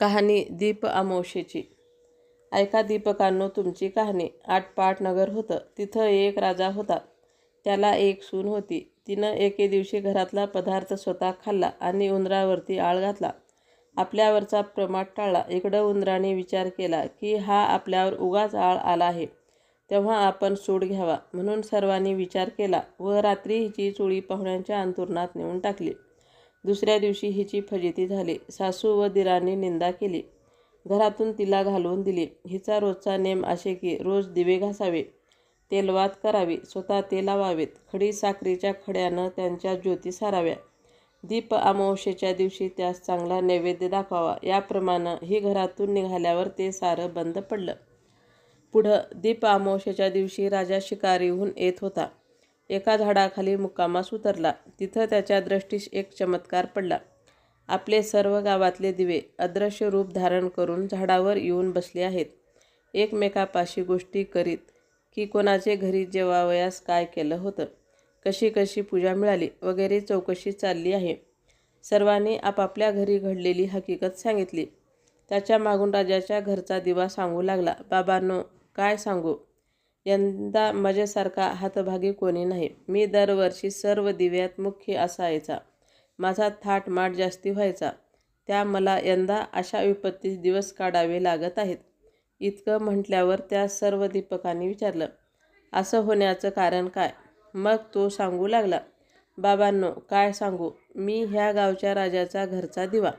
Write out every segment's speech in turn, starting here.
कहाणी दीप अमावस्येची. ऐका दीपकांनो तुमची कहाणी. आटपाट नगर होतं. तिथं एक राजा होता. त्याला एक सून होती. तिनं एके दिवशी घरातला पदार्थ स्वतः खाल्ला आणि उंदरावरती आळ घातला. आपल्यावरचा प्रमाद टाळला. इकडं उंदराने विचार केला की हा आपल्यावर उगाच आळ आला आहे, तेव्हा आपण सूड घ्यावा. म्हणून सर्वांनी विचार केला व रात्री हिची चोळी पाहुण्यांच्या अंथरुणात नेऊन टाकली. दुसऱ्या दिवशी हिची फजिती झाली. सासू व दिरांनी निंदा केली. घरातून तिला घालवून दिली. हिचा रोजचा नेम असे की रोज दिवे घासावे, तेलवात करावी, स्वतः ते लावावेत, खडी साखरेच्या खड्यानं त्यांच्या ज्योती साराव्या, दीप अमावस्येच्या दिवशी त्यास चांगला नैवेद्य दाखवावा. याप्रमाणे ही घरातून निघाल्यावर ते सारं बंद पडलं. पुढं दीप अमावस्येच्या दिवशी राजा शिकारीहून येत होता. एका झाडाखाली मुक्कामास उतरला. तिथं त्याच्या दृष्टीस एक चमत्कार पडला. आपले सर्व गावातले दिवे अदृश्य रूप धारण करून झाडावर येऊन बसले आहेत. एकमेकापाशी गोष्टी करीत की कोणाचे घरी जेवावयास काय केलं होतं, कशी कशी पूजा मिळाली वगैरे चौकशी चालली आहे. सर्वांनी आपापल्या घरी घडलेली हकीकत सांगितली. त्याच्या मागून राजाच्या घरचा दिवा सांगू लागला, बाबांनो काय सांगू, यंदा माझ्यासारखा हातभागी कोणी नाही. मी दरवर्षी सर्व दिव्यात मुख्य असायचा. माझा थाटमाट जास्ती व्हायचा. त्या मला यंदा अशा विपत्तीस दिवस काढावे लागत आहेत. इतकं म्हटल्यावर त्या सर्व दीपकांनी विचारलं, असं होण्याचं कारण काय? मग तो सांगू लागला, बाबांनो काय सांगू, मी ह्या गावच्या राजाचा घरचा दिवा.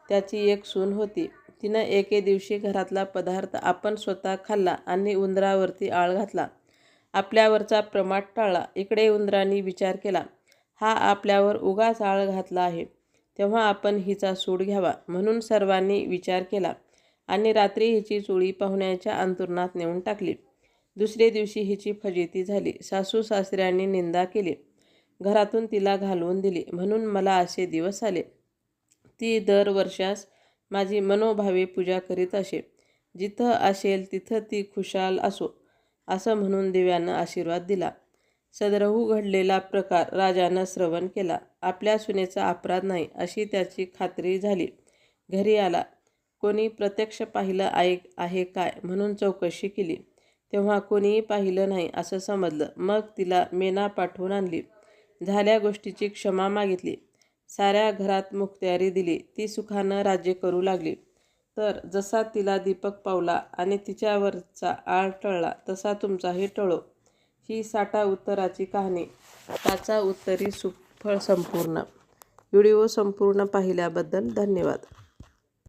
त्याची एक सून होती. तिनं एके दिवशी घरातला पदार्थ आपण स्वतः खाल्ला आणि उंदरावरती आळ घातला. आपल्यावरचा प्रमाद टाळला. इकडे उंदराने विचार केला, हा आपल्यावर उगाच आळ घातला आहे, तेव्हा आपण हिचा सूड घ्यावा. म्हणून सर्वांनी विचार केला आणि रात्री हिची चोळी पाहुण्यांच्या अंथरुणात नेऊन टाकली. दुसरे दिवशी हिची फजिती झाली. सासू सासऱ्यांनी निंदा केली. घरातून तिला घालवून दिली. म्हणून मला असे दिवस आले. ती दर वर्षास माझी मनोभावे पूजा करीत असे. जिथं असेल तिथं ती खुशाल असो, असं म्हणून देवानं आशीर्वाद दिला. सदरहू घडलेला प्रकार राजानं श्रवण केला. आपल्या सुनेचा अपराध नाही अशी त्याची खात्री झाली. घरी आला. कोणी प्रत्यक्ष पाहिलं आहे काय म्हणून चौकशी केली, तेव्हा कोणीही पाहिलं नाही असं समजलं. मग तिला मेना पाठवून आणली. झाल्या गोष्टीची क्षमा मागितली. साऱ्या घरात मुखत्यारी दिली. ती सुखानं राज्य करू लागली. तर जसा तिला दीपक पावला आणि तिच्यावरचा आळ टळला तसा तुमचाही टळो. ही साठा उत्तराची कहाणी. त्याचा उत्तरी सुफळ संपूर्ण. व्हिडिओ संपूर्ण पाहिल्याबद्दल धन्यवाद.